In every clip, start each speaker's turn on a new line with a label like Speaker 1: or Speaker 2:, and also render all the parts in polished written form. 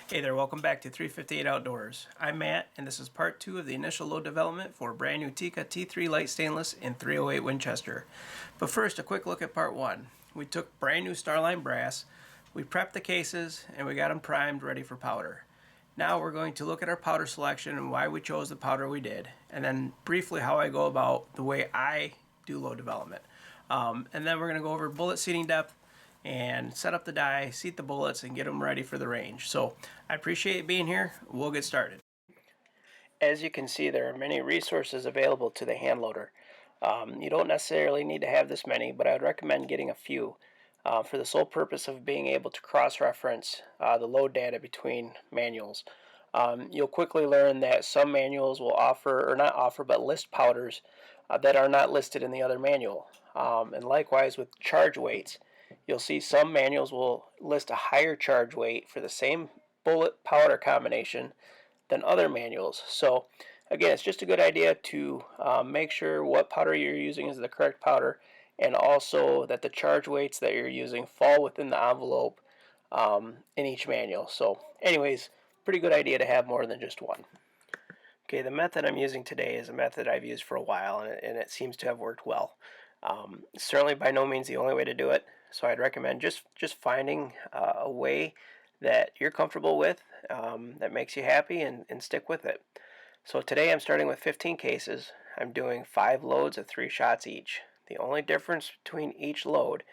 Speaker 1: Hey there, welcome back to 358 Outdoors. I'm Matt, and this is part 2 of the initial load development for brand new Tikka T3 light stainless in 308 Winchester. But first, a quick look at part 1. We took brand new Starline brass, we prepped the cases, and we got them primed ready for powder. Now we're going to look at our powder selection and why we chose the powder we did, and then briefly how I go about the way I do load development. And then we're going to go over bullet seating depth, and set up the die, seat the bullets, and get them ready for the range. So I appreciate being here. We'll get started. As you can see, there are many resources available to the hand loader. You don't necessarily need to have this many, but I would recommend getting a few for the sole purpose of being able to cross-reference the load data between manuals. You'll quickly learn that some manuals will offer, or not offer, but list powders that are not listed in the other manual. And likewise with charge weights, you'll see some manuals will list a higher charge weight for the same bullet powder combination than other manuals. So again, it's just a good idea to make sure what powder you're using is the correct powder, and also that the charge weights that you're using fall within the envelope in each manual. So anyways, pretty good idea to have more than just one. Okay, the method I'm using today is a method I've used for a while, and it seems to have worked well. Certainly by no means the only way to do it, so I'd recommend just finding a way that you're comfortable with, that makes you happy, and stick with it. So today I'm starting with 15 cases. I'm doing 5 loads of 3 shots each. The only difference between each load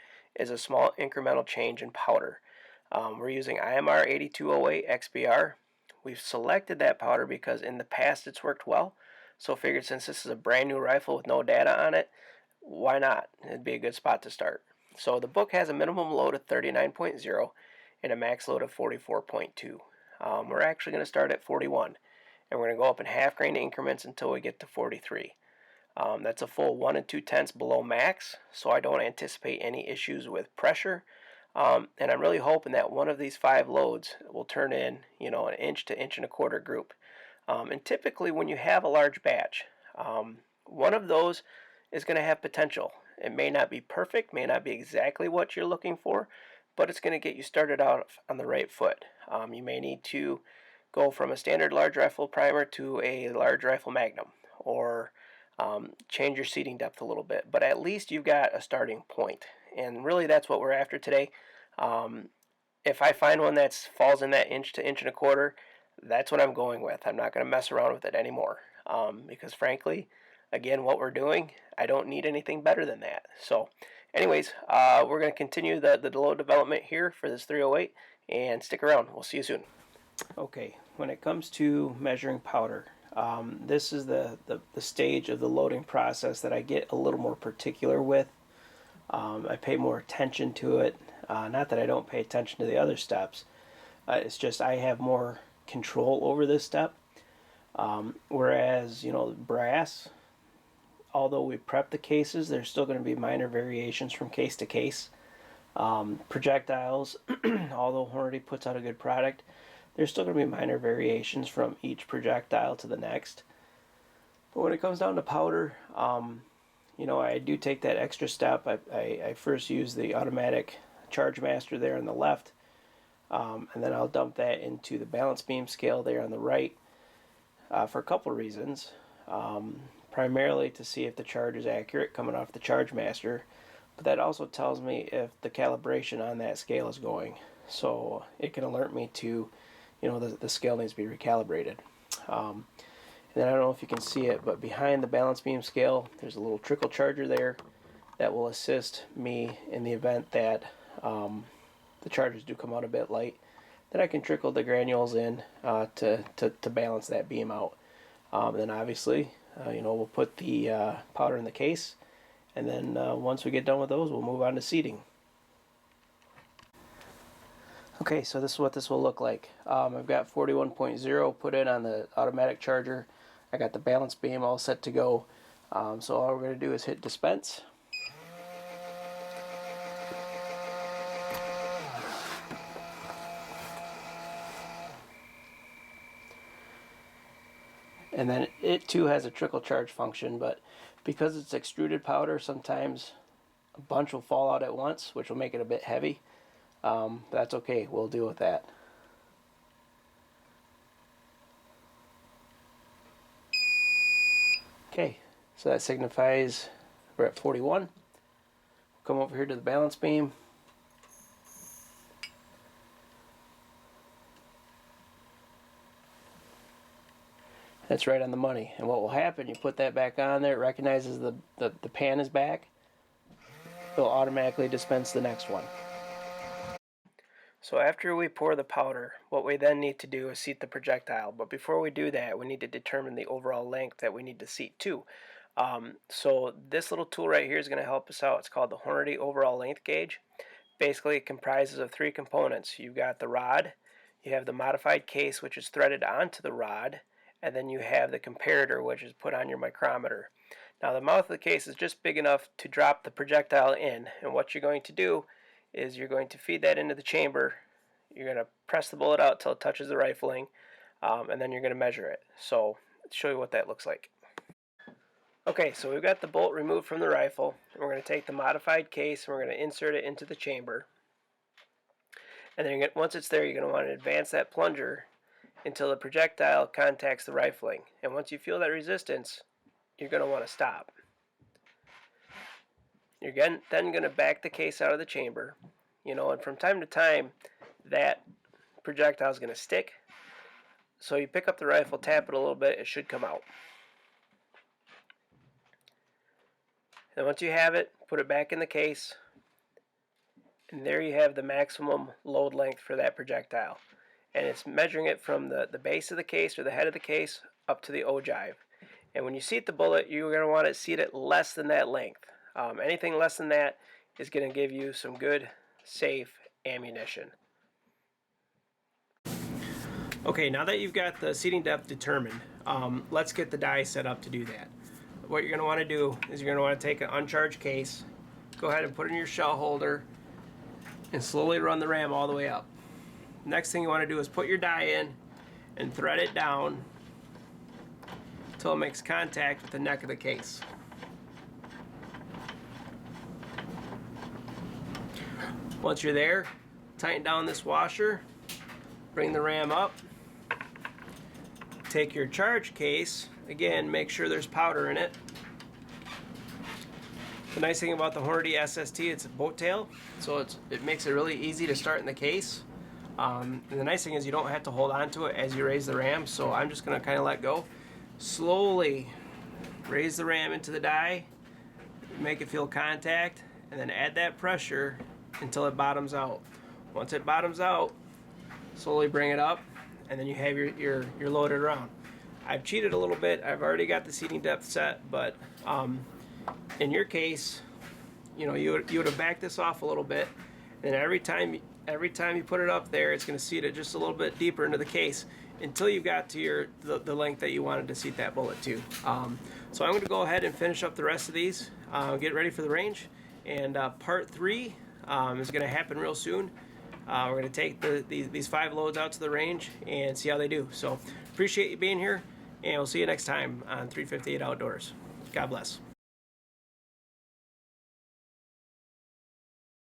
Speaker 1: is a small incremental change in powder. We're using IMR 8208 XBR. We've selected that powder because in the past it's worked well, so figured since this is a brand new rifle with no data on it, why not? It'd be a good spot to start. So the book has a minimum load of 39.0 and a max load of 44.2. We're actually going to start at 41, and we're going to go up in half grain increments until we get to 43. That's a full 1 2/10 below max, so I don't anticipate any issues with pressure. And I'm really hoping that one of these 5 loads will turn in, an inch to inch and a quarter group. And typically, when you have a large batch, one of those is going to have potential. It may not be perfect, may not be exactly what you're looking for, but it's going to get you started out on the right foot. You may need to go from a standard large rifle primer to a large rifle magnum, or change your seating depth a little bit, but at least you've got a starting point. And really that's what we're after today. If I find one that falls in that inch to inch and a quarter, that's what I'm going with. I'm not going to mess around with it anymore, because frankly, again, what we're doing, I don't need anything better than that. So anyways, we're going to continue the load development here for this 308, and stick around. We'll see you soon. Okay, when it comes to measuring powder, this is the stage of the loading process that I get a little more particular with. I pay more attention to it. Not that I don't pay attention to the other steps. It's just I have more control over this step. Whereas, brass, although we prep the cases, there's still going to be minor variations from case to case. Projectiles, although Hornady puts out a good product, there's still going to be minor variations from each projectile to the next. But when it comes down to powder, I do take that extra step. I first use the automatic Charge Master there on the left, and then I'll dump that into the balance beam scale there on the right, for a couple reasons. Primarily to see if the charge is accurate coming off the Charge Master, but that also tells me if the calibration on that scale is going. So it can alert me to, the scale needs to be recalibrated. And then I don't know if you can see it, but behind the balance beam scale, there's a little trickle charger there that will assist me in the event that the charges do come out a bit light. Then I can trickle the granules in to balance that beam out. Then obviously, we'll put the powder in the case, and then once we get done with those, we'll move on to seating. Okay, so this is what this will look like. I've got 41.0 put in on the automatic charger. I got the balance beam all set to go. So all we're going to do is hit dispense. And then it too has a trickle charge function, but because it's extruded powder, sometimes a bunch will fall out at once, which will make it a bit heavy. That's okay, we'll deal with that. Okay, so that signifies we're at 41. Come over here to the balance beam. That's right on the money. And what will happen, you put that back on there, it recognizes the pan is back. It'll automatically dispense the next one. So after we pour the powder, what we then need to do is seat the projectile. But before we do that, we need to determine the overall length that we need to seat to. So this little tool right here is going to help us out. It's called the Hornady Overall Length Gauge. Basically, it comprises of three components. You've got the rod, you have the modified case, which is threaded onto the rod, and then you have the comparator, which is put on your micrometer. Now the mouth of the case is just big enough to drop the projectile in, and what you're going to do is you're going to feed that into the chamber. You're going to press the bullet out till it touches the rifling, and then you're going to measure it. So let's show you what that looks like. Okay, so we've got the bolt removed from the rifle. We're going to take the modified case and we're going to insert it into the chamber. And then once it's there, you're going to want to advance that plunger until the projectile contacts the rifling. And once you feel that resistance, you're going to want to stop. You're then going to back the case out of the chamber, and from time to time, that projectile is going to stick. So you pick up the rifle, tap it a little bit, it should come out. And once you have it, put it back in the case, and there you have the maximum load length for that projectile. And it's measuring it from the base of the case or the head of the case up to the ogive. And when you seat the bullet, you're going to want to seat it less than that length. Anything less than that is going to give you some good, safe ammunition. Okay, now that you've got the seating depth determined, let's get the die set up to do that. What you're going to want to do is you're going to want to take an uncharged case, go ahead and put it in your shell holder, and slowly run the ram all the way up. Next thing you want to do is put your die in and thread it down until it makes contact with the neck of the case. Once you're there, tighten down this washer, bring the ram up, take your charge case, again make sure there's powder in it. The nice thing about the Hornady SST, it's a boat tail, so it makes it really easy to start in the case. And the nice thing is you don't have to hold on to it as you raise the ram, so I'm just going to kind of let go. Slowly raise the ram into the die, make it feel contact, and then add that pressure until it bottoms out. Once it bottoms out, slowly bring it up, and then you have your loaded round. I've cheated a little bit. I've already got the seating depth set, but in your case, you would have backed this off a little bit, and every time you put it up there, it's going to seat it just a little bit deeper into the case until you've got to the length that you wanted to seat that bullet to. So I'm going to go ahead and finish up the rest of these, get ready for the range, and part 3 is going to happen real soon. We're going to take these 5 loads out to the range and see how they do. So appreciate you being here, and we'll see you next time on 358 Outdoors. God bless.